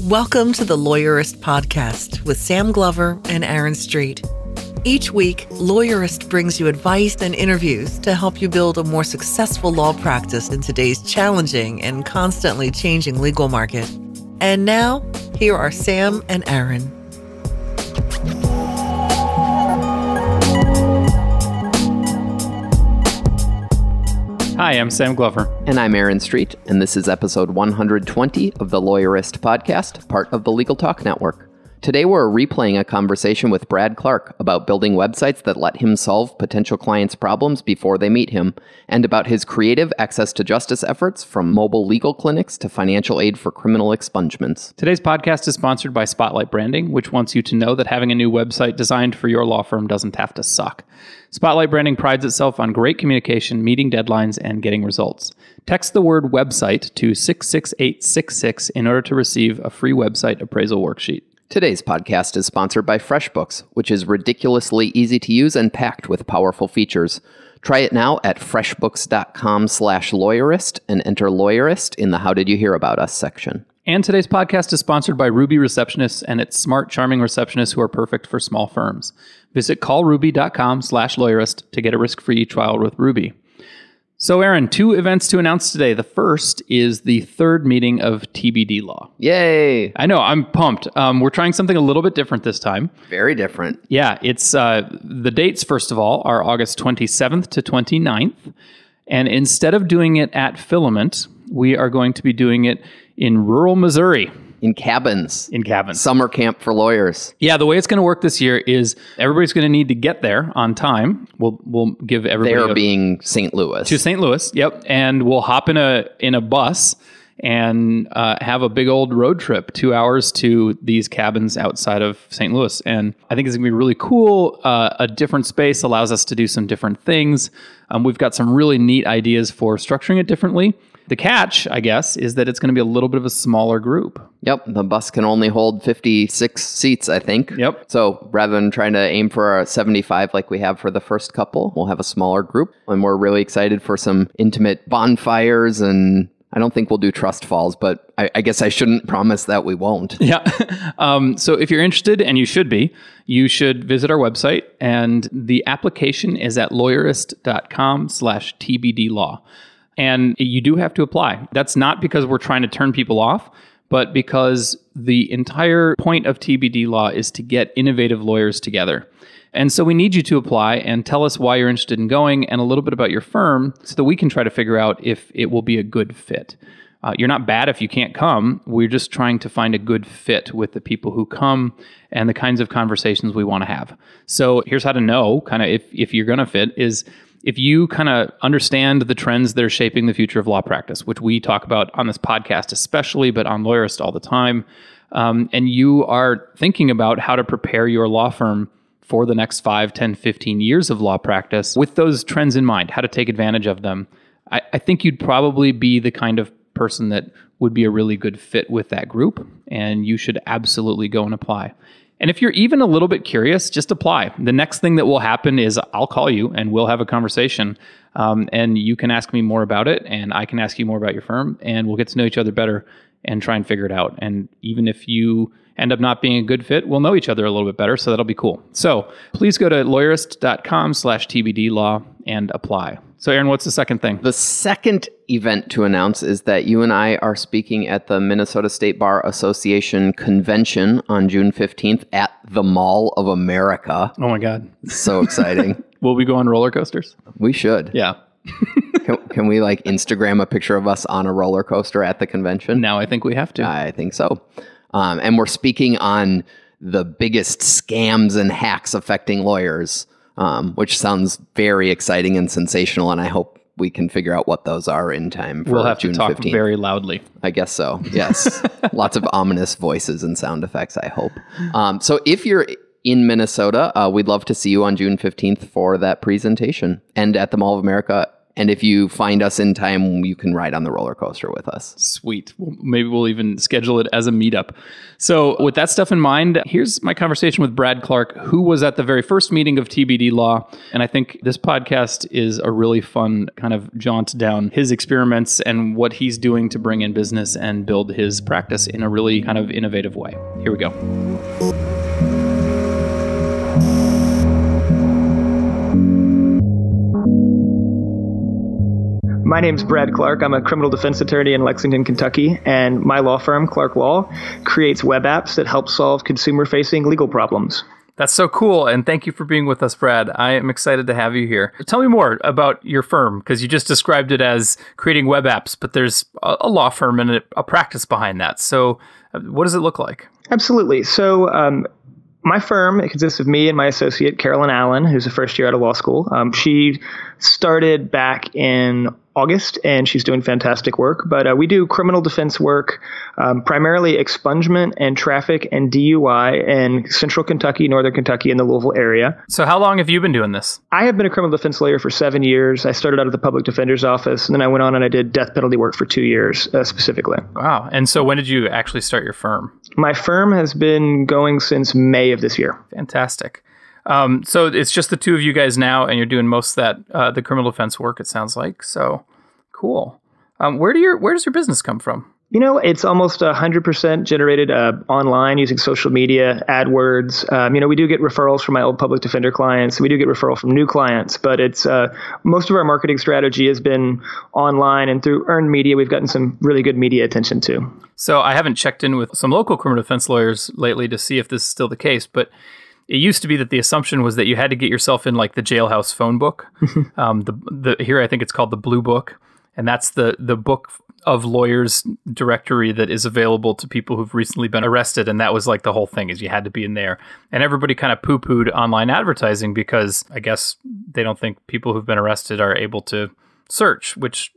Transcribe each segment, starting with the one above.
Welcome to the Lawyerist Podcast with Sam Glover and Aaron Street. Each week, Lawyerist brings you advice and interviews to help you build a more successful law practice in today's challenging and constantly changing legal market. And now, here are Sam and Aaron. Hi, I'm Sam Glover. And I'm Aaron Street, and this is episode 120 of the Lawyerist Podcast, part of the Legal Talk Network. Today we're replaying a conversation with Brad Clark about building websites that let him solve potential clients' problems before they meet him, and about his creative access to justice efforts from mobile legal clinics to financial aid for criminal expungements. Today's podcast is sponsored by Spotlight Branding, which wants you to know that having a new website designed for your law firm doesn't have to suck. Spotlight Branding prides itself on great communication, meeting deadlines, and getting results. Text the word website to 66866 in order to receive a free website appraisal worksheet. Today's podcast is sponsored by FreshBooks, which is ridiculously easy to use and packed with powerful features. Try it now at freshbooks.com/lawyerist and enter Lawyerist in the How Did You Hear About Us section. And today's podcast is sponsored by Ruby Receptionists and its smart, charming receptionists who are perfect for small firms. Visit callruby.com/lawyerist to get a risk-free trial with Ruby. So, Aaron, two events to announce today. The first is the third meeting of TBD Law. Yay! I know, I'm pumped. We're trying something a little bit different this time. Very different. Yeah, it's the dates, first of all, are August 27th to 29th. And instead of doing it at Filament, we are going to be doing it in rural Missouri. In cabins. In cabins. Summer camp for lawyers. Yeah, the way it's going to work this year is everybody's going to need to get there on time. We'll give everybody There being St. Louis. To St. Louis, yep. And we'll hop in a bus and have a big old road trip, 2 hours to these cabins outside of St. Louis. And I think it's going to be really cool. A different space allows us to do some different things. We've got some really neat ideas for structuring it differently. The catch, I guess, is that it's going to be a little bit of a smaller group. Yep. The bus can only hold 56 seats, I think. Yep. So rather than trying to aim for a 75 like we have for the first couple, we'll have a smaller group. And we're really excited for some intimate bonfires, and I don't think we'll do trust falls, but I guess I shouldn't promise that we won't. Yeah. So if you're interested, and you should be, you should visit our website, and the application is at lawyerist.com/TBDlaw. And you do have to apply. That's not because we're trying to turn people off, but because the entire point of TBD Law is to get innovative lawyers together. And so we need you to apply and tell us why you're interested in going and a little bit about your firm so that we can try to figure out if it will be a good fit. You're not bad if you can't come. We're just trying to find a good fit with the people who come and the kinds of conversations we want to have. So here's how to know kind of if you're going to fit is if you kind of understand the trends that are shaping the future of law practice, which we talk about on this podcast especially, but on Lawyerist all the time, and you are thinking about how to prepare your law firm for the next 5, 10, 15 years of law practice with those trends in mind, how to take advantage of them, I think you'd probably be the kind of person that would be a really good fit with that group, and you should absolutely go and apply. And if you're even a little bit curious, just apply. The next thing that will happen is I'll call you and we'll have a conversation, and you can ask me more about it, and I can ask you more about your firm, and we'll get to know each other better and try and figure it out. And even if you end up not being a good fit, we'll know each other a little bit better, so that'll be cool. So please go to lawyerist.com/TBDlaw and apply. So Aaron, what's the second thing? The second event to announce is that you and I are speaking at the Minnesota State Bar Association convention on June 15th at the Mall of America. Oh my God. So exciting. Will we go on roller coasters? We should. Yeah. Can we like Instagram a picture of us on a roller coaster at the convention? Now I think we have to. I think so. And we're speaking on the biggest scams and hacks affecting lawyers, which sounds very exciting and sensational. And I hope we can figure out what those are in time for June 15th. We'll have to talk very loudly. I guess so. Yes. Lots of ominous voices and sound effects, I hope. So if you're in Minnesota, we'd love to see you on June 15th for that presentation. And at the Mall of America And if you find us in time, you can ride on the roller coaster with us. Sweet. Well, maybe we'll even schedule it as a meetup. So with that stuff in mind, here's my conversation with Brad Clark, who was at the very first meeting of TBD Law. And I think this podcast is a really fun kind of jaunt down his experiments and what he's doing to bring in business and build his practice in a really kind of innovative way. Here we go. My name's Brad Clark. I'm a criminal defense attorney in Lexington, Kentucky, and my law firm, Clark Law, creates web apps that help solve consumer-facing legal problems. That's so cool, and thank you for being with us, Brad. I am excited to have you here. Tell me more about your firm, because you just described it as creating web apps, but there's a law firm and a practice behind that. So what does it look like? Absolutely. So my firm, it consists of me and my associate, Carolyn Allen, who's a first year out of law school. She started back in August, and she's doing fantastic work. But we do criminal defense work, primarily expungement and traffic and DUI in central Kentucky, northern Kentucky, and the Louisville area. So how long have you been doing this? I have been a criminal defense lawyer for 7 years. I started out at the public defender's office, and then I went on and I did death penalty work for 2 years specifically. Wow. And so when did you actually start your firm? My firm has been going since May of this year. Fantastic. So it's just the two of you guys now, and you're doing most of that, the criminal defense work, it sounds like. So cool. Where does your business come from? You know, it's almost 100% generated online using social media, AdWords. We do get referrals from my old public defender clients. We do get referral from new clients, but it's most of our marketing strategy has been online, and through earned media, we've gotten some really good media attention too. So I haven't checked in with some local criminal defense lawyers lately to see if this is still the case, but it used to be that the assumption was that you had to get yourself in like the jailhouse phone book. Here I think it's called the Blue Book, and that's the book of lawyers directory that is available to people who've recently been arrested. And that was like the whole thing, is you had to be in there. And everybody kind of poo-pooed online advertising because I guess they don't think people who've been arrested are able to search, which,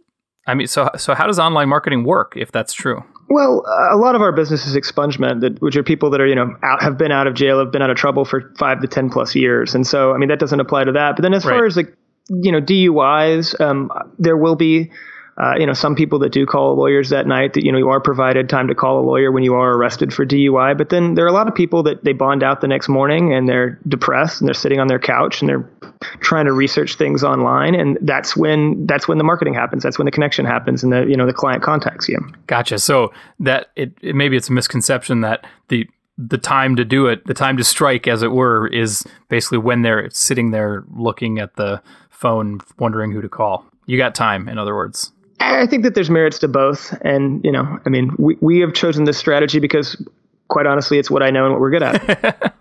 I mean, so how does online marketing work if that's true? Well, a lot of our business is expungement, which are people that are, have been out of jail, have been out of trouble for 5 to 10 plus years. And so, I mean, that doesn't apply to that. But then as far as DUIs, there will be, some people that do call lawyers that night that, you are provided time to call a lawyer when you are arrested for DUI. But then there are a lot of people that they bond out the next morning and they're depressed and they're sitting on their couch and they're trying to research things online. And that's when the marketing happens. That's when the connection happens and the client contacts you. Gotcha. So that maybe it's a misconception that the time to do it, the time to strike, as it were, is basically when they're sitting there looking at the phone, wondering who to call. You got time, in other words. I think that there's merits to both. And, we have chosen this strategy because, quite honestly, it's what I know and what we're good at.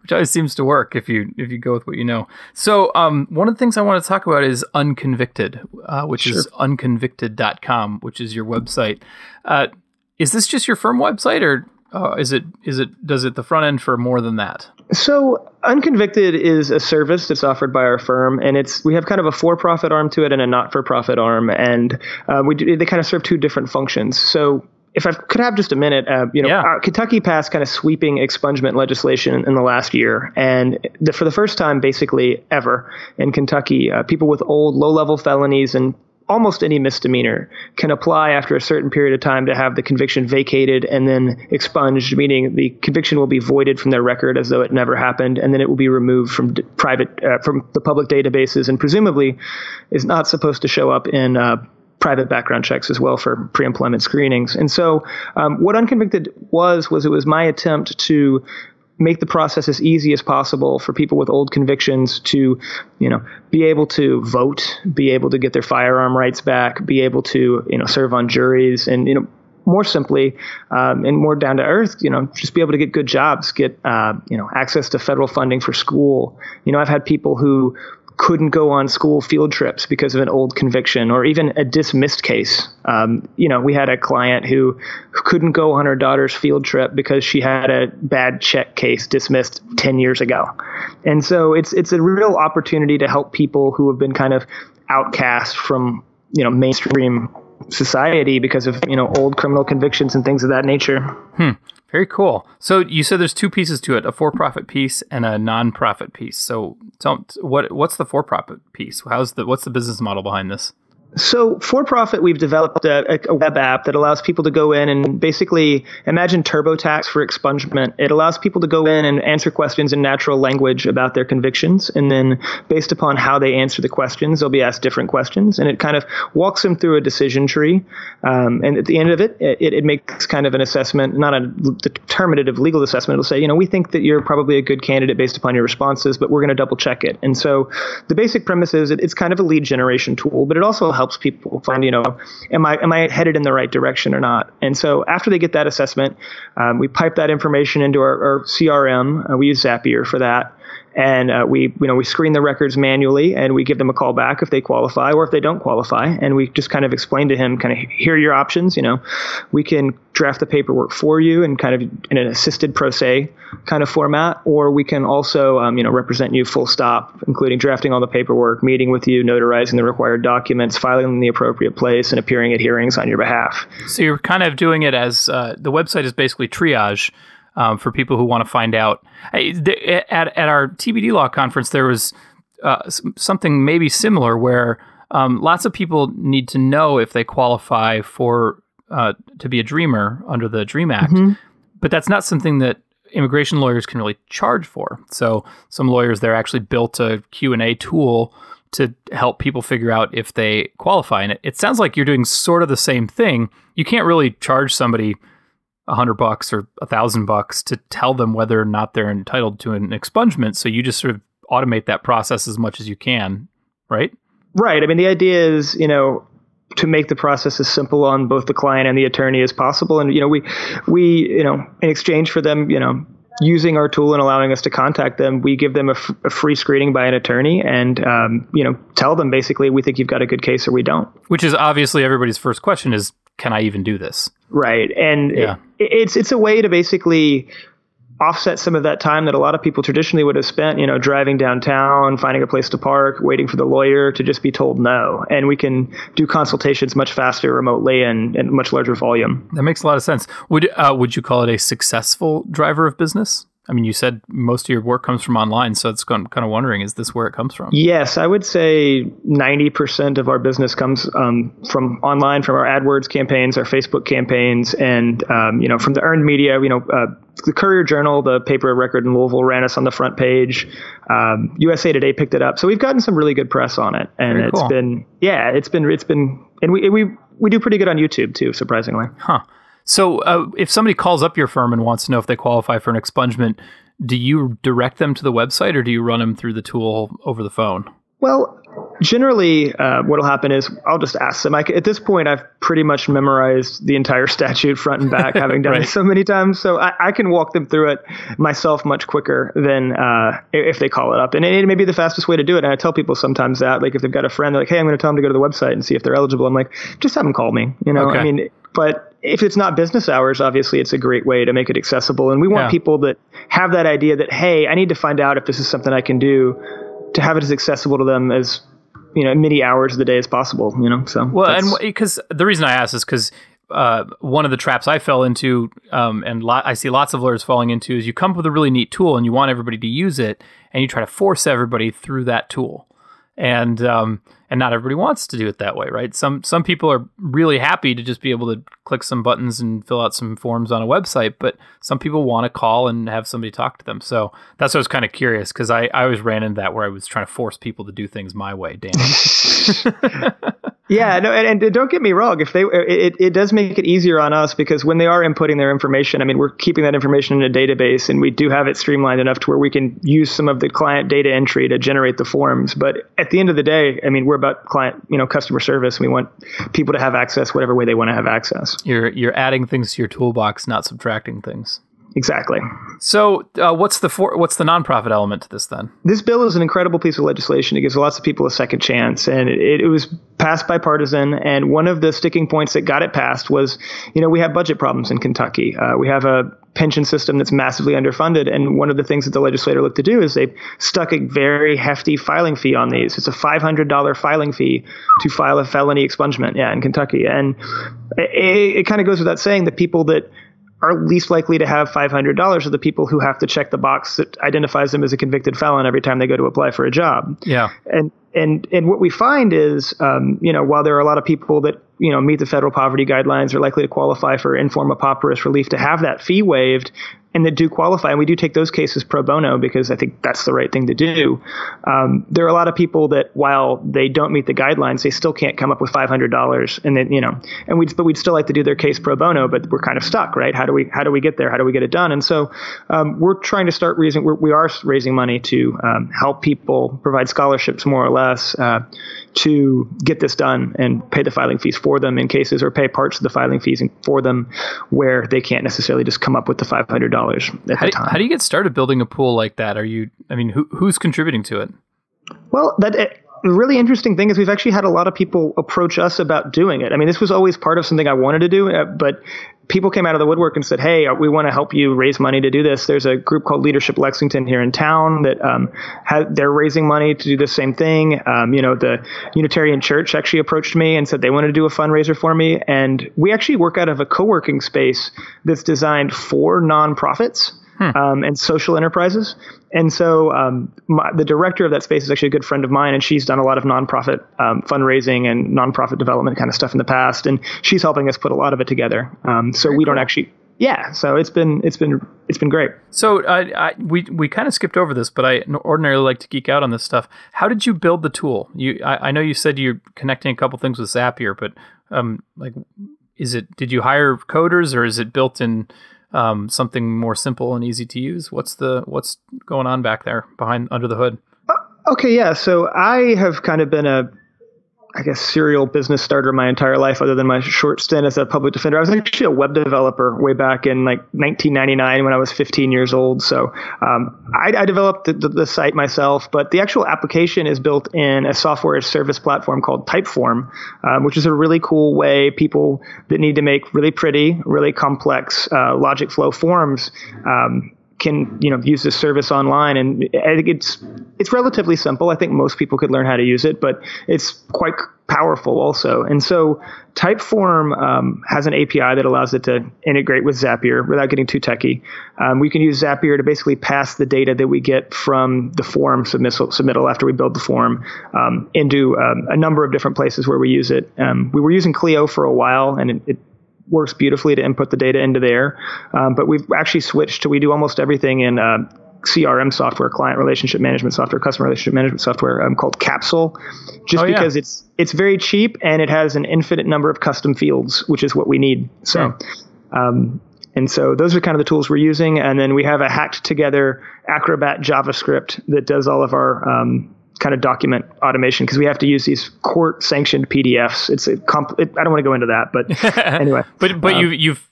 Which always seems to work if you go with what you know. So one of the things I want to talk about is Unconvicted, which is unconvicted.com, which is your website. Is this just your firm website, or does it the front end for more than that? So Unconvicted is a service that's offered by our firm, and we have kind of a for-profit arm to it and a not-for-profit arm, and they kind of serve two different functions. So if I could have just a minute, Kentucky passed kind of sweeping expungement legislation in the last year, and for the first time basically ever in Kentucky, people with old low-level felonies and almost any misdemeanor can apply after a certain period of time to have the conviction vacated and then expunged, meaning the conviction will be voided from their record as though it never happened, and then it will be removed from from the public databases, and presumably is not supposed to show up in private background checks as well for pre-employment screenings. And so what Unconvicted was it was my attempt to make the process as easy as possible for people with old convictions to, be able to vote, be able to get their firearm rights back, be able to, serve on juries, and, more simply and more down to earth, just be able to get good jobs, get, access to federal funding for school. I've had people who couldn't go on school field trips because of an old conviction or even a dismissed case. We had a client who couldn't go on her daughter's field trip because she had a bad check case dismissed 10 years ago. And so it's a real opportunity to help people who have been kind of outcast from, mainstream society because of, old criminal convictions and things of that nature. Very cool. So you said there's two pieces to it, a for-profit piece and a non-profit piece. So what's the for-profit piece? What's the business model behind this? So for profit, we've developed a web app that allows people to go in and basically imagine TurboTax for expungement. It allows people to go in and answer questions in natural language about their convictions. And then based upon how they answer the questions, they'll be asked different questions. And it kind of walks them through a decision tree. And at the end of it makes kind of an assessment, not a determinative legal assessment. It'll say, we think that you're probably a good candidate based upon your responses, but we're going to double check it. And so the basic premise is it's kind of a lead generation tool, but it also helps people find, am I headed in the right direction or not? And so after they get that assessment, we pipe that information into our CRM. We use Zapier for that. And we screen the records manually, and we give them a call back if they qualify or if they don't qualify. And we just kind of explain to him, here are your options. We can draft the paperwork for you and kind of in an assisted pro se kind of format, or we can also, represent you full stop, including drafting all the paperwork, meeting with you, notarizing the required documents, filing them in the appropriate place, and appearing at hearings on your behalf. So you're kind of doing it as the website is basically triage. For people who want to find out. At our TBD Law conference, there was something maybe similar where lots of people need to know if they qualify for to be a dreamer under the DREAM Act, but that's not something that immigration lawyers can really charge for. So some lawyers there actually built a Q&A tool to help people figure out if they qualify. And it sounds like you're doing sort of the same thing. You can't really charge somebody $100 or $1,000 to tell them whether or not they're entitled to an expungement. So you just sort of automate that process as much as you can, right? Right. I mean, the idea is, to make the process as simple on both the client and the attorney as possible. And, we in exchange for them, using our tool and allowing us to contact them, we give them a free screening by an attorney and, tell them basically, we think you've got a good case or we don't. Which is obviously everybody's first question is, can I even do this? Right. And it's a way to basically offset some of that time that a lot of people traditionally would have spent, driving downtown, finding a place to park, waiting for the lawyer to just be told no. And we can do consultations much faster remotely and much larger volume. That makes a lot of sense. Would you call it a successful driver of business? I mean, you said most of your work comes from online, so it's kind of wondering, is this where it comes from? Yes, I would say 90% of our business comes from online, from our AdWords campaigns, our Facebook campaigns, and from the earned media. The Courier Journal, the paper of record in Louisville, ran us on the front page. USA Today picked it up, so we've gotten some really good press on it, and Very cool. it's been, and we do pretty good on YouTube too, surprisingly. Huh. So if somebody calls up your firm and wants to know if they qualify for an expungement, do you direct them to the website or do you run them through the tool over the phone? Well, generally, what will happen is I'll just ask them. At this point, I've pretty much memorized the entire statute front and back, having done Right. it so many times. So I can walk them through it myself much quicker than if they call it up. And it may be the fastest way to do it. And I tell people sometimes that, like, if they've got a friend, they're like, hey, I'm going to tell them to go to the website and see if they're eligible. I'm like, just have them call me. Okay. I mean, but if it's not business hours, obviously it's a great way to make it accessible. And we want people that have that idea that, hey, I need to find out if this is something I can do, to have it as accessible to them as, many hours of the day as possible, so. Well, and because the reason I ask is because one of the traps I fell into, I see lots of lawyers falling into, is you come up with a really neat tool and you want everybody to use it, and you try to force everybody through that tool. And not everybody wants to do it that way, right? Some people are really happy to just be able to click some buttons and fill out some forms on a website, but some people want to call and have somebody talk to them. So that's why I was kind of curious, because I always ran into that where I was trying to force people to do things my way. Damn it. Yeah, no, and don't get me wrong. If it does make it easier on us, because when they are inputting their information, I mean, we're keeping that information in a database, and we do have it streamlined enough to where we can use some of the client data entry to generate the forms. But at the end of the day, I mean, we're about client, customer service. We want people to have access whatever way they want to have access. You're adding things to your toolbox, not subtracting things. Exactly. So what's the nonprofit element to this then? This bill is an incredible piece of legislation. It gives lots of people a second chance, and it was passed bipartisan. And one of the sticking points that got it passed was, we have budget problems in Kentucky. We have a pension system that's massively underfunded. And one of the things that the legislator looked to do is they stuck a very hefty filing fee on these. It's a $500 filing fee to file a felony expungement in Kentucky. And it kind of goes without saying that people that are least likely to have $500 are the people who have to check the box that identifies them as a convicted felon every time they go to apply for a job. Yeah. And what we find is, while there are a lot of people that, meet the federal poverty guidelines are likely to qualify for informal pauperous relief, to have that fee waived and that do qualify, and we do take those cases pro bono because I think that's the right thing to do. There are a lot of people that, while they don't meet the guidelines, they still can't come up with $500, and then but we'd still like to do their case pro bono, but we're kind of stuck, right? How do we get there? How do we get it done? And so we're trying to start raising. We are raising money to help people, provide scholarships more or less to get this done and pay the filing fees for them in cases, or pay parts of the filing fees for them where they can't necessarily just come up with the $500 at the time. How do you get started building a pool like that? Who's contributing to it? Well, the really interesting thing is we've actually had a lot of people approach us about doing it. I mean, this was always part of something I wanted to do, but people came out of the woodwork and said, hey, we want to help you raise money to do this. There's a group called Leadership Lexington here in town that they're raising money to do the same thing. The Unitarian Church actually approached me and said they wanted to do a fundraiser for me. And we actually work out of a co-working space that's designed for nonprofits. And social enterprises. And so the director of that space is actually a good friend of mine, and she's done a lot of nonprofit fundraising and nonprofit development kind of stuff in the past, and she's helping us put a lot of it together. So we don't actually, so it's been great. So we kind of skipped over this, but I ordinarily like to geek out on this stuff. How did you build the tool? I know you said you're connecting a couple things with Zapier, but did you hire coders, or is it built in something more simple and easy to use? What's going on back there under the hood? Okay, yeah. So I have kind of been a serial business starter my entire life, other than my short stint as a public defender. I was actually a web developer way back in 1999 when I was 15 years old. So I developed the site myself, but the actual application is built in a software as service platform called Typeform, which is a really cool way people that need to make really pretty, really complex logic flow forms can use this service online. And I think it's relatively simple. I think most people could learn how to use it, but it's quite powerful also. And so Typeform has an API that allows it to integrate with Zapier without getting too techy. We can use Zapier to basically pass the data that we get from the form submittal after we build the form into a number of different places where we use it. We were using Clio for a while, and it works beautifully to input the data into there. But we've actually switched we do almost everything in CRM software, client relationship management software, customer relationship management software called Capsule, because it's very cheap and it has an infinite number of custom fields, which is what we need. So, and so those are kind of the tools we're using. And then we have a hacked together Acrobat JavaScript that does all of our kind of document automation, because we have to use these court sanctioned PDFs. I don't want to go into that, but anyway. but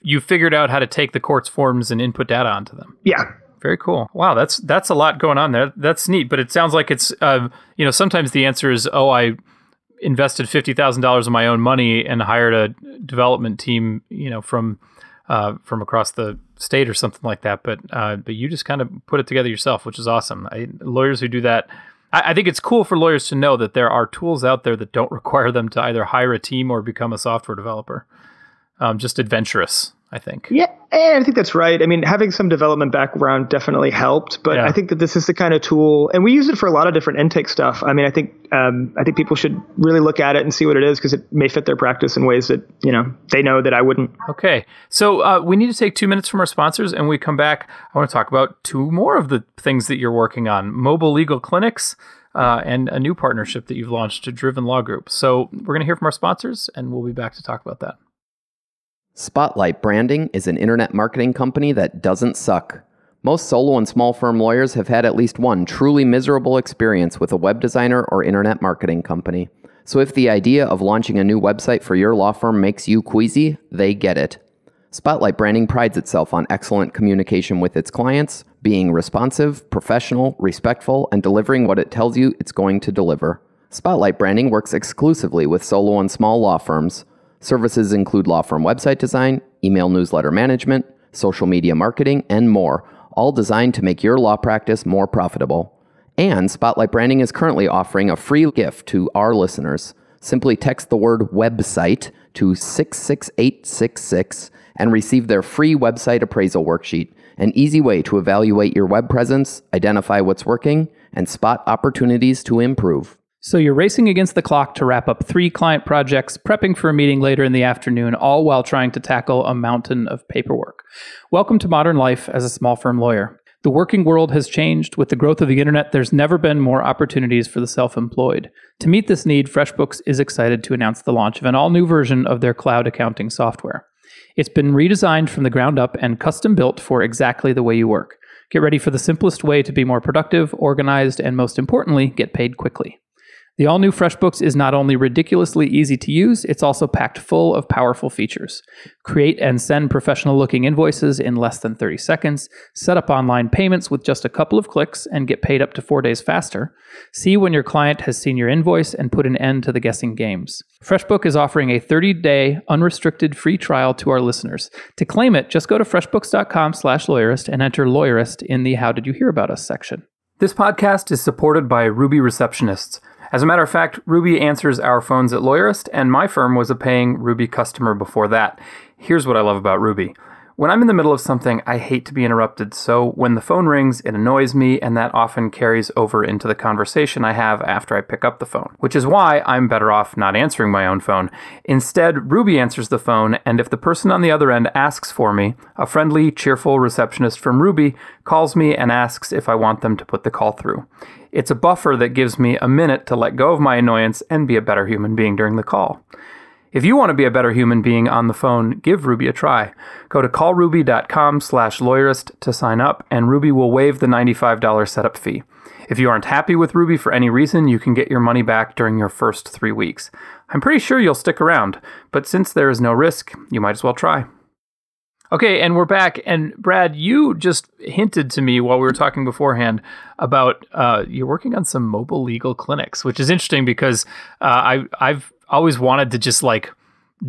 you've figured out how to take the court's forms and input data onto them. Yeah. Very cool. Wow, that's a lot going on there. That's neat, but it sounds like it's sometimes the answer is, I invested $50,000 of my own money and hired a development team, from across the state or something like that. But you just kind of put it together yourself, which is awesome. Lawyers who do that, I think it's cool for lawyers to know that there are tools out there that don't require them to either hire a team or become a software developer. Just adventurous, I think. Yeah, and I think that's right. I mean, having some development background definitely helped, but I think that this is the kind of tool, and we use it for a lot of different intake stuff. I mean, I think people should really look at it and see what it is, because it may fit their practice in ways that, they know that I wouldn't. Okay. So we need to take 2 minutes from our sponsors, and when we come back, I want to talk about two more of the things that you're working on: mobile legal clinics and a new partnership that you've launched, Driven Law Group. So we're going to hear from our sponsors, and we'll be back to talk about that. Spotlight Branding is an internet marketing company that doesn't suck. Most solo and small firm lawyers have had at least one truly miserable experience with a web designer or internet marketing company. So if the idea of launching a new website for your law firm makes you queasy, they get it. Spotlight Branding prides itself on excellent communication with its clients, being responsive, professional, respectful, and delivering what it tells you it's going to deliver. Spotlight Branding works exclusively with solo and small law firms. Services include law firm website design, email newsletter management, social media marketing, and more, all designed to make your law practice more profitable. And Spotlight Branding is currently offering a free gift to our listeners. Simply text the word website to 66866 and receive their free website appraisal worksheet, an easy way to evaluate your web presence, identify what's working, and spot opportunities to improve. So you're racing against the clock to wrap up 3 client projects, prepping for a meeting later in the afternoon, all while trying to tackle a mountain of paperwork. Welcome to modern life as a small firm lawyer. The working world has changed. With the growth of the internet, there's never been more opportunities for the self-employed. To meet this need, FreshBooks is excited to announce the launch of an all-new version of their cloud accounting software. It's been redesigned from the ground up and custom built for exactly the way you work. Get ready for the simplest way to be more productive, organized, and most importantly, get paid quickly. The all-new FreshBooks is not only ridiculously easy to use, it's also packed full of powerful features. Create and send professional-looking invoices in less than 30 seconds, set up online payments with just a couple of clicks and get paid up to 4 days faster, see when your client has seen your invoice and put an end to the guessing games. FreshBook is offering a 30-day unrestricted free trial to our listeners. To claim it, just go to freshbooks.com/lawyerist and enter lawyerist in the How Did You Hear About Us section. This podcast is supported by Ruby Receptionists. As a matter of fact, Ruby answers our phones at Lawyerist, and my firm was a paying Ruby customer before that. Here's what I love about Ruby. When I'm in the middle of something, I hate to be interrupted, so when the phone rings, it annoys me, and that often carries over into the conversation I have after I pick up the phone, which is why I'm better off not answering my own phone. Instead, Ruby answers the phone, and if the person on the other end asks for me, a friendly, cheerful receptionist from Ruby calls me and asks if I want them to put the call through. It's a buffer that gives me a minute to let go of my annoyance and be a better human being during the call. If you want to be a better human being on the phone, give Ruby a try. Go to callruby.com/lawyerist to sign up, and Ruby will waive the $95 setup fee. If you aren't happy with Ruby for any reason, you can get your money back during your first 3 weeks. I'm pretty sure you'll stick around, but since there is no risk, you might as well try. Okay, and we're back. And Brad, you just hinted to me while we were talking beforehand about you're working on some mobile legal clinics, which is interesting because I've always wanted to just like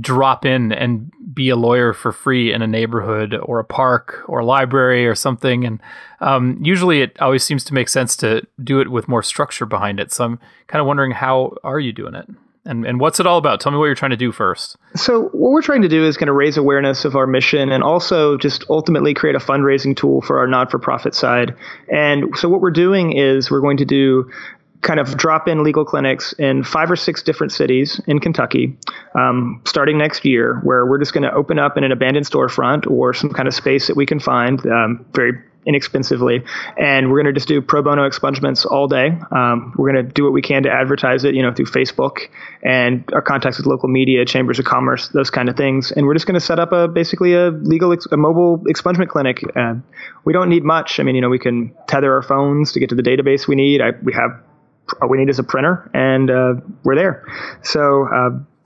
drop in and be a lawyer for free in a neighborhood or a park or a library or something. And usually it always seems to make sense to do it with more structure behind it. So I'm kind of wondering, how are you doing it? And what's it all about? Tell me what you're trying to do first. So what we're trying to do is kind of raise awareness of our mission and also just ultimately create a fundraising tool for our not-for-profit side. And so what we're doing is we're going to do kind of drop-in legal clinics in 5 or 6 different cities in Kentucky, starting next year, where we're just going to open up in an abandoned storefront or some kind of space that we can find very inexpensively. And we're going to just do pro bono expungements all day. We're going to do what we can to advertise it, through Facebook and our contacts with local media, chambers of commerce, those kind of things. And we're just going to set up basically a mobile expungement clinic. We don't need much. I mean, we can tether our phones to get to the database we need. All we need is a printer, and we're there. So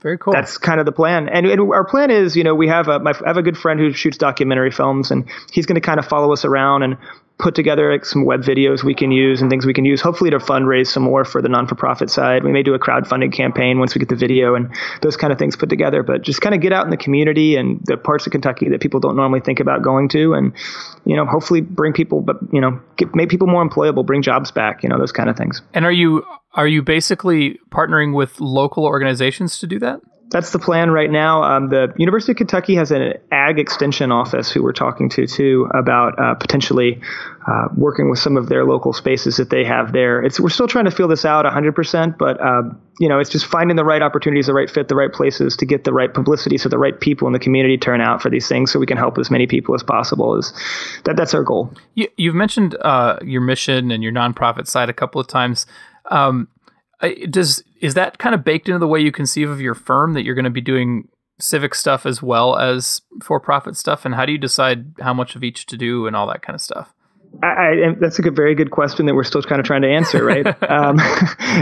very cool. That's kind of the plan. And our plan is, we have I have a good friend who shoots documentary films, and he's going to kind of follow us around and put together some web videos we can use and things we can use, hopefully to fundraise some more for the non-for-profit side. We may do a crowdfunding campaign once we get the video and those kind of things put together, but just kind of get out in the community and the parts of Kentucky that people don't normally think about going to, and, hopefully bring people, but, make people more employable, bring jobs back, those kind of things. And are you basically partnering with local organizations to do that? That's the plan right now. The University of Kentucky has an ag extension office who we're talking to too about potentially working with some of their local spaces that they have there. We're still trying to feel this out 100%, but it's just finding the right opportunities, the right fit, the right places to get the right publicity so the right people in the community turn out for these things so we can help as many people as possible. That's our goal. You've mentioned your mission and your nonprofit side a couple of times. Is that kind of baked into the way you conceive of your firm, that you're going to be doing civic stuff as well as for-profit stuff? And how do you decide how much of each to do and all that kind of stuff? That's a very good question that we're still kind of trying to answer, right?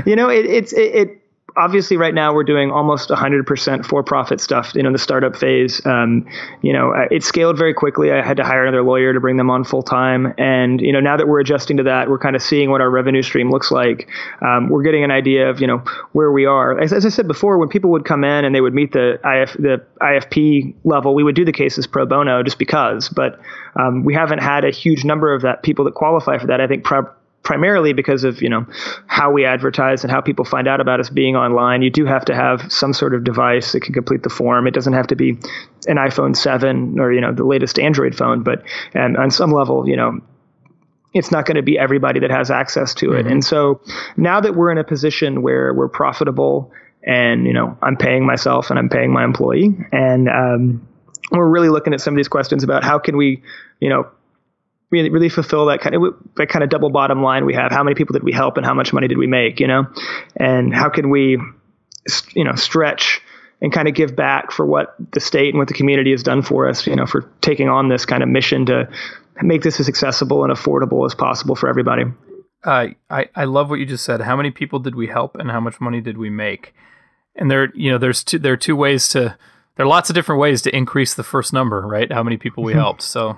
It obviously right now we're doing almost 100% for-profit stuff, the startup phase. It scaled very quickly. I had to hire another lawyer to bring them on full time. And, now that we're adjusting to that, we're kind of seeing what our revenue stream looks like. We're getting an idea of, where we are. As I said before, when people would come in and they would meet the IFP level, we would do the cases pro bono just because, but we haven't had a huge number of people that qualify for that. I think primarily because of, how we advertise and how people find out about us being online. You do have to have some sort of device that can complete the form. It doesn't have to be an iPhone 7 or, the latest Android phone, but on some level, it's not going to be everybody that has access to it. And so now that we're in a position where we're profitable and, I'm paying myself and I'm paying my employee, and we're really looking at some of these questions about how can we, really fulfill that kind of double bottom line we have. How many people did we help and how much money did we make, and how can we, stretch and kind of give back for what the state and what the community has done for us, for taking on this kind of mission to make this as accessible and affordable as possible for everybody. I love what you just said. How many people did we help and how much money did we make? And there are two ways to, there are lots of different ways to increase the first number, right? How many people we helped. So,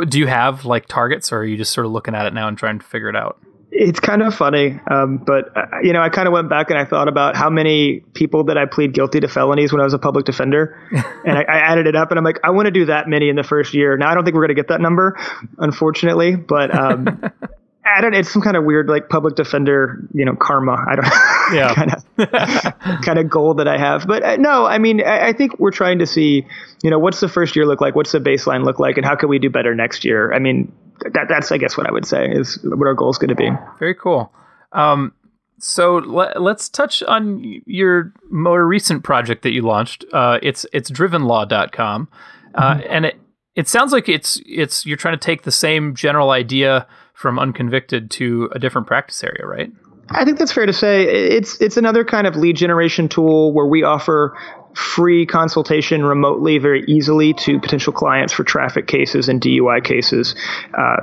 do you have like targets, or are you just sort of looking at it now and trying to figure it out? It's kind of funny, but I kind of went back and I thought about how many people that I plead guilty to felonies when I was a public defender, and I added it up, and I'm like, I want to do that many in the first year. Now I don't think we're going to get that number, unfortunately, but it's some kind of weird like public defender, karma. I don't kind of goal that I have. But no, I mean, I think we're trying to see, what's the first year look like? What's the baseline look like? And how can we do better next year? I mean, that's, I guess, what I would say is what our goal is going to be. Very cool. So let's touch on your more recent project that you launched. It's drivenlaw.com. And it sounds like you're trying to take the same general idea from Unconvicted to a different practice area, right? I think that's fair to say. It's another kind of lead generation tool where we offer free consultation remotely very easily to potential clients for traffic cases and DUI cases.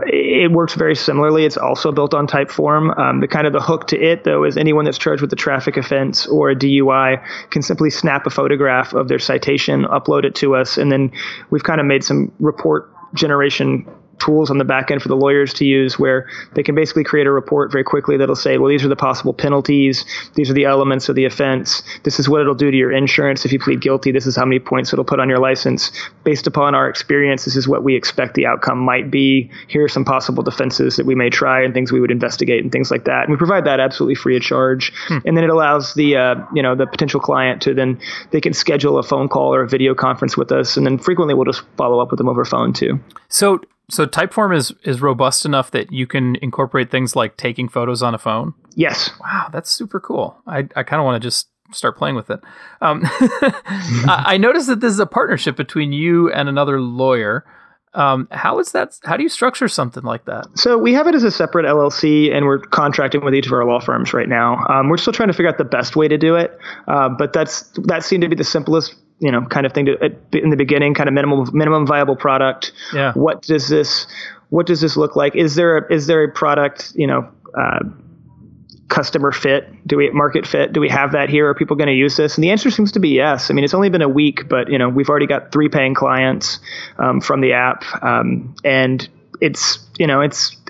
It works very similarly. It's also built on Typeform. The hook to it, though, is anyone that's charged with a traffic offense or a DUI can simply snap a photograph of their citation, upload it to us, and then we've kind of made some report generation tools on the back end for the lawyers to use, where they can basically create a report very quickly that'll say, well, these are the possible penalties. These are the elements of the offense. This is what it'll do to your insurance if you plead guilty. This is how many points it'll put on your license. Based upon our experience, this is what we expect the outcome might be. Here are some possible defenses that we may try and things we would investigate and things like that. And we provide that absolutely free of charge. And then it allows the potential client to then, they can schedule a phone call or a video conference with us. And then frequently we'll just follow up with them over phone too. So Typeform is robust enough that you can incorporate things like taking photos on a phone? Yes. Wow, that's super cool. I kind of want to just start playing with it. I noticed that this is a partnership between you and another lawyer. How is that? How do you structure something like that? So we have it as a separate LLC, and we're contracting with each of our law firms right now. We're still trying to figure out the best way to do it, but that seemed to be the simplest kind of thing to in the beginning, kind of minimum viable product. Yeah. What does this look like? Is there a product, customer fit? Market fit? Do we have that here? Are people going to use this? And the answer seems to be yes. I mean, it's only been a week, but we've already got 3 paying clients from the app. And it's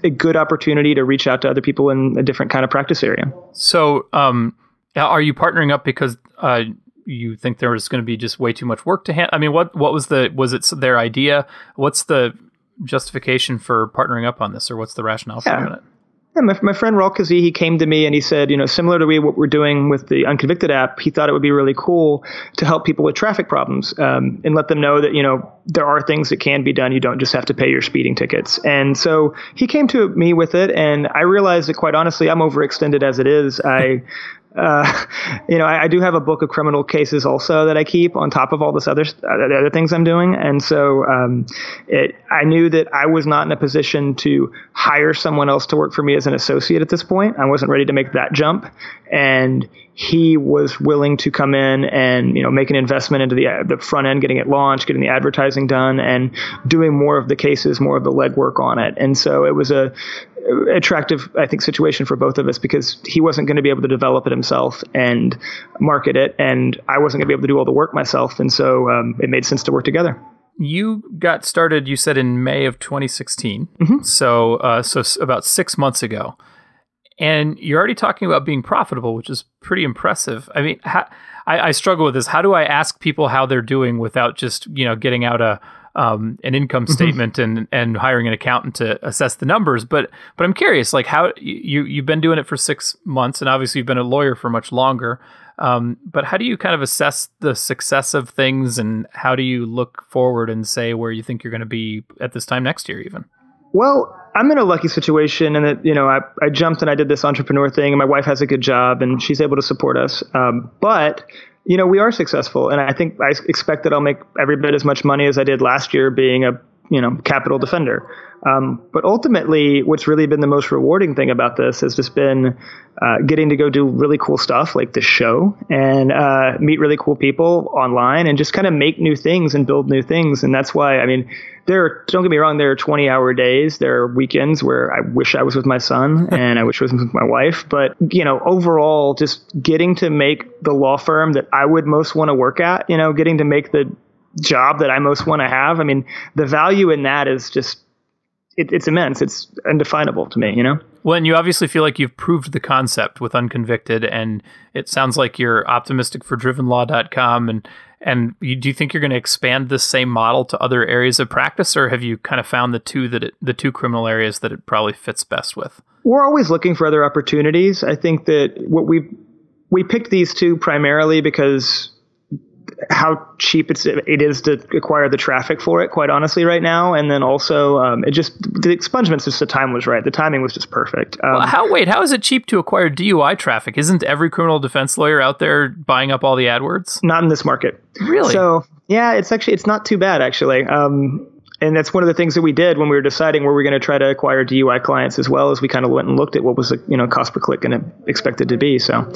a good opportunity to reach out to other people in a different kind of practice area. So, are you partnering up because you think there was going to be just way too much work to handle? I mean, what was it their idea? What's the justification for partnering up on this, or what's the rationale for doing it? Yeah, my friend Raul Kazi, he came to me and he said, similar to what we're doing with the Unconvicted app, he thought it would be really cool to help people with traffic problems and let them know that, there are things that can be done. You don't just have to pay your speeding tickets. And so he came to me with it, and I realized that, quite honestly, I'm overextended as it is. I do have a book of criminal cases also that I keep on top of all this the other things I'm doing. And so I knew that I was not in a position to hire someone else to work for me as an associate at this point. I wasn't ready to make that jump. And he was willing to come in and, make an investment into the front end, getting it launched, getting the advertising done, and doing more of the cases, more of the legwork on it. And so it was a attractive, I think, situation for both of us, because he wasn't going to be able to develop it himself and market it, and I wasn't going to be able to do all the work myself. And so it made sense to work together. You got started, you said, in May of 2016. Mm-hmm. So about 6 months ago. And you're already talking about being profitable, which is pretty impressive. I mean, I struggle with this. How do I ask people how they're doing without just, getting out a an income statement and hiring an accountant to assess the numbers. But I'm curious, like how you've been doing it for 6 months, and obviously you've been a lawyer for much longer. But how do you kind of assess the success of things, and how do you look forward and say where you think you're going to be at this time next year even? Well, I'm in a lucky situation in that, I jumped and I did this entrepreneur thing, and my wife has a good job and she's able to support us. But we are successful, and I think I expect that I'll make every bit as much money as I did last year being a capital defender. But ultimately, what's really been the most rewarding thing about this has just been getting to go do really cool stuff like this show and meet really cool people online and just kind of make new things and build new things. And that's why, don't get me wrong, there are 20-hour days. There are weekends where I wish I was with my son and I wish I was with my wife. But, overall, just getting to make the law firm that I would most want to work at, getting to make the job that I most want to have. The value in that is just, it's immense. It's undefinable to me, Well, and you obviously feel like you've proved the concept with Unconvicted, and it sounds like you're optimistic for drivenlaw.com. And do you think you're going to expand this same model to other areas of practice, or have you kind of found the two criminal areas that it probably fits best with? We're always looking for other opportunities. I think that what we picked these two primarily because how cheap it is to acquire the traffic for it, quite honestly, right now. And then also, the expungement's just the time was right. The timing was just perfect. How is it cheap to acquire DUI traffic? Isn't every criminal defense lawyer out there buying up all the AdWords? Not in this market. Really? So yeah, it's not too bad actually. And that's one of the things that we did when we were deciding where we were going to try to acquire DUI clients as well, as we kind of went and looked at what was the cost per click going to expected to be. So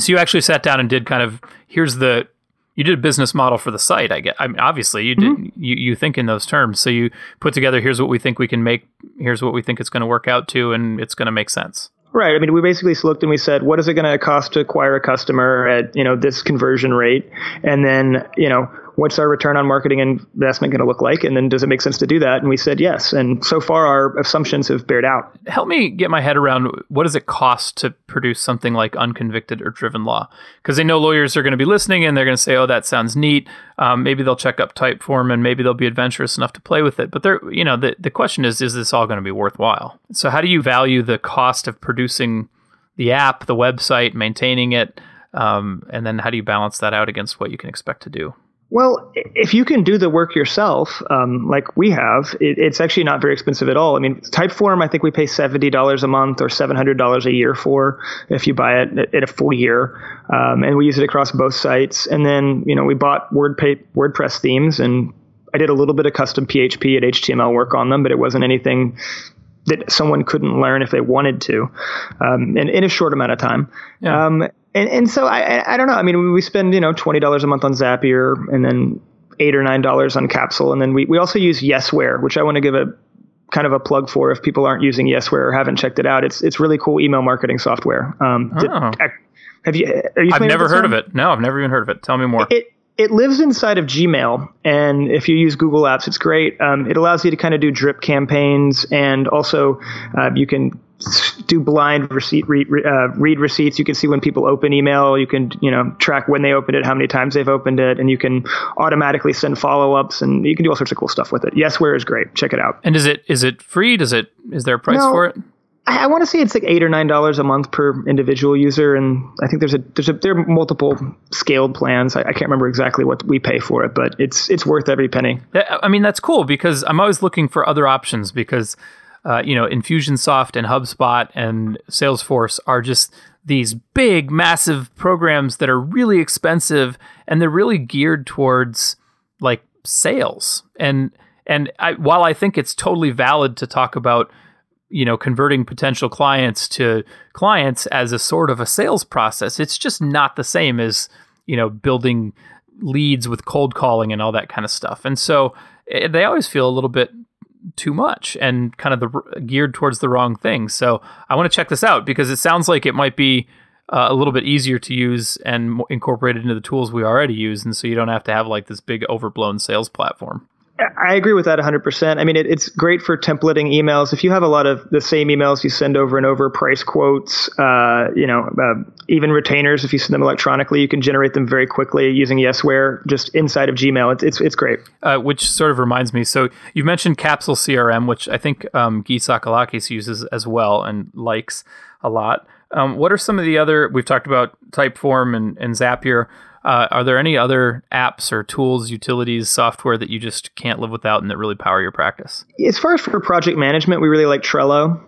you actually sat down and did kind of, you did a business model for the site, I guess. Obviously, you did. You think in those terms. So you put together, here's what we think we can make, here's what we think it's going to work out to, and it's going to make sense. Right. We basically looked and we said, what is it going to cost to acquire a customer at, this conversion rate? And then, what's our return on marketing investment going to look like? And then does it make sense to do that? And we said yes. And so far, our assumptions have bared out. Help me get my head around, what does it cost to produce something like Unconvicted or Driven Law? Because I know lawyers are going to be listening and they're going to say, oh, that sounds neat. Maybe they'll check up Typeform and maybe they'll be adventurous enough to play with it. But the question is this all going to be worthwhile? So how do you value the cost of producing the app, the website, maintaining it? And then how do you balance that out against what you can expect to do? Well, if you can do the work yourself, like we have, it's actually not very expensive at all. Typeform, I think we pay $70 a month or $700 a year for if you buy it at a full year. And we use it across both sites. And then, we bought WordPress themes, and I did a little bit of custom PHP and HTML work on them, but it wasn't anything that someone couldn't learn if they wanted to, in a short amount of time. Yeah. And so I don't know. We spend, $20 a month on Zapier and then $8 or $9 on Capsule. And then we also use Yesware, which I want to give a kind of a plug for if people aren't using Yesware or haven't checked it out. It's really cool email marketing software. I've never heard of it. No, I've never even heard of it. Tell me more. It lives inside of Gmail, and if you use Google Apps, it's great. It allows you to kind of do drip campaigns, and also you can do blind read receipts. You can see when people open email. You can track when they opened it, how many times they've opened it, and you can automatically send follow-ups, and you can do all sorts of cool stuff with it. Yesware is great. Check it out. And is it free? Is there a price for it? I want to say it's like $8 or $9 a month per individual user, and I think there are multiple scaled plans. I can't remember exactly what we pay for it, but it's worth every penny. That's cool because I'm always looking for other options because Infusionsoft and HubSpot and Salesforce are just these big, massive programs that are really expensive, and they're really geared towards like sales. And while I think it's totally valid to talk about converting potential clients to clients as a sort of a sales process, it's just not the same as, building leads with cold calling and all that kind of stuff. And so they always feel a little bit too much and kind of geared towards the wrong thing. So I want to check this out because it sounds like it might be a little bit easier to use and incorporated into the tools we already use. And so you don't have to have like this big overblown sales platform. I agree with that 100%. I mean, it's great for templating emails. If you have a lot of the same emails you send over and over, price quotes, even retainers, if you send them electronically, you can generate them very quickly using Yesware just inside of Gmail. It's great. Which sort of reminds me. So you mentioned Capsule CRM, which I think Guy Sakalakis uses as well and likes a lot. What are some of the other, we've talked about Typeform and Zapier. Are there any other apps or tools, utilities, software that you just can't live without and that really power your practice? As far as for project management, we really like Trello.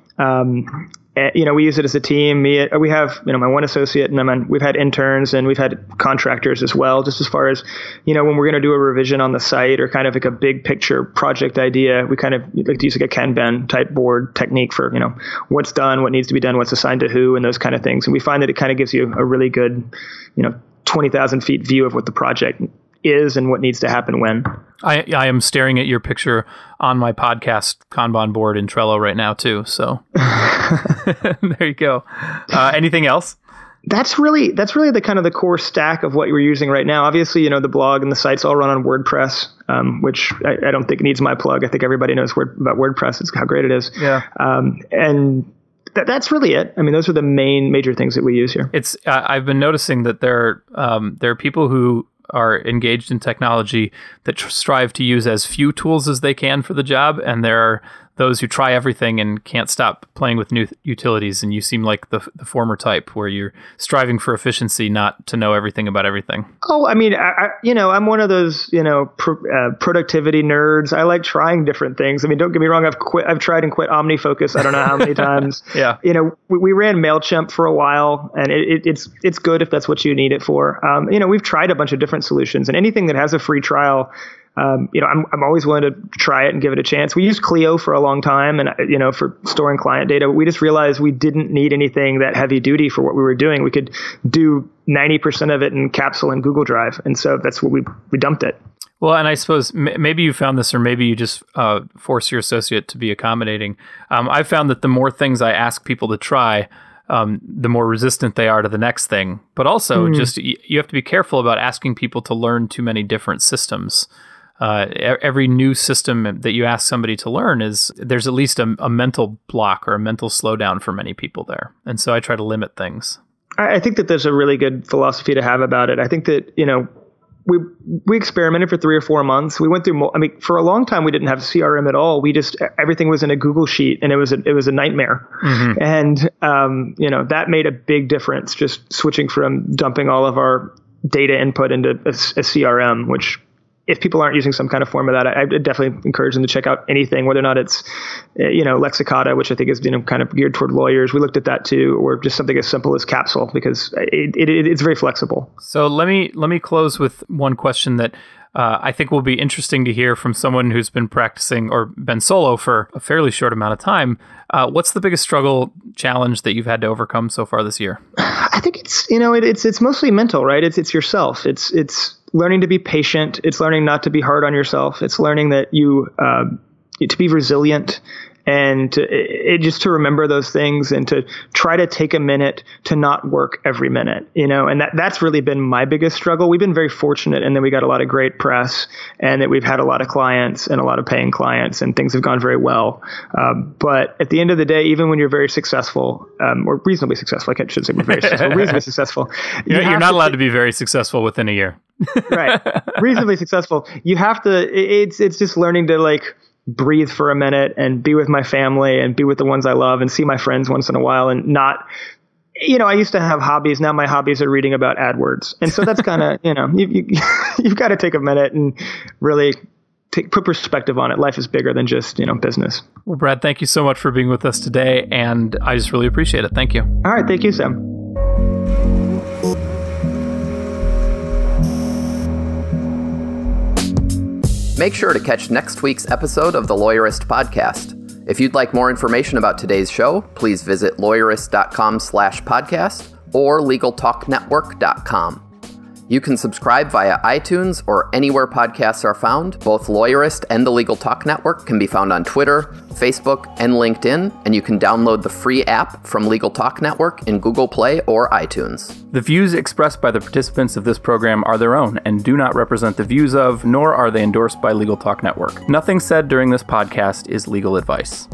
We use it as a team. We have, my one associate, and we've had interns and we've had contractors as well. Just as far as, when we're going to do a revision on the site or kind of like a big picture project idea, we kind of like to use like a Kanban type board technique for, what's done, what needs to be done, what's assigned to who, and those kind of things. And we find that it kind of gives you a really good, 20,000 feet view of what the project is and what needs to happen when. I am staring at your picture on my podcast Kanban board in Trello right now too. So there you go. Anything else? That's really the kind of the core stack of what we're using right now. Obviously, the blog and the sites all run on WordPress, which I don't think needs my plug. I think everybody knows about WordPress. It's how great it is. Yeah. And that's really it. I mean, those are the major things that we use here. It's I've been noticing that there are people who are engaged in technology that strive to use as few tools as they can for the job, and there are those who try everything and can't stop playing with new utilities. And you seem like the former type, where you're striving for efficiency, not to know everything about everything. Oh, I mean, I'm one of those, productivity nerds. I like trying different things. I mean, don't get me wrong. I've tried and quit OmniFocus. I don't know how many times. Yeah. We ran MailChimp for a while, and it's good if that's what you need it for. We've tried a bunch of different solutions, and anything that has a free trial, I'm always willing to try it and give it a chance. We used Clio for a long time, and for storing client data. But we just realized we didn't need anything that heavy duty for what we were doing. We could do 90% of it in Capsule and Google Drive, and so that's what we dumped it. Well, and I suppose maybe you found this, or maybe you just force your associate to be accommodating. I've found that the more things I ask people to try, the more resistant they are to the next thing. But also, just you have to be careful about asking people to learn too many different systems. Every new system that you ask somebody to learn there's at least a mental block or a mental slowdown for many people there. And so I try to limit things. I think that there's a really good philosophy to have about it. I think that, we experimented for 3 or 4 months. We went through, for a long time, we didn't have CRM at all. Everything was in a Google Sheet, and it was a nightmare. Mm-hmm. And, that made a big difference, just switching from dumping all of our data input into a CRM, which, if people aren't using some kind of form of that, I definitely encourage them to check out anything, whether or not it's, Lexicata, which I think is, kind of geared toward lawyers. We looked at that too, or just something as simple as Capsule, because it's very flexible. So let me close with one question that I think will be interesting to hear from someone who's been practicing or been solo for a fairly short amount of time. What's the biggest challenge that you've had to overcome so far this year? I think it's mostly mental, right? It's yourself. It's learning to be patient. It's learning not to be hard on yourself. It's learning that you to be resilient, and just to remember those things, and to try to take a minute to not work every minute, and that's really been my biggest struggle. We've been very fortunate, and then we got a lot of great press, and that we've had a lot of clients and a lot of paying clients, and things have gone very well. But at the end of the day, even when you're very successful, or reasonably successful, I should say we're very successful, reasonably successful. You're not allowed to be very successful within a year. Right. Reasonably successful. You have to, it's just learning to breathe for a minute and be with my family and be with the ones I love and see my friends once in a while, and not, I used to have hobbies. Now my hobbies are reading about AdWords. And so that's kind of, you've got to take a minute and really put perspective on it. Life is bigger than just, business. Well, Brad, thank you so much for being with us today. And I just really appreciate it. Thank you. All right. Thank you, Sam. Make sure to catch next week's episode of the Lawyerist Podcast. If you'd like more information about today's show, please visit lawyerist.com/podcast or legaltalknetwork.com. You can subscribe via iTunes or anywhere podcasts are found. Both Lawyerist and the Legal Talk Network can be found on Twitter, Facebook, and LinkedIn, and you can download the free app from Legal Talk Network in Google Play or iTunes. The views expressed by the participants of this program are their own and do not represent the views of, nor are they endorsed by Legal Talk Network. Nothing said during this podcast is legal advice.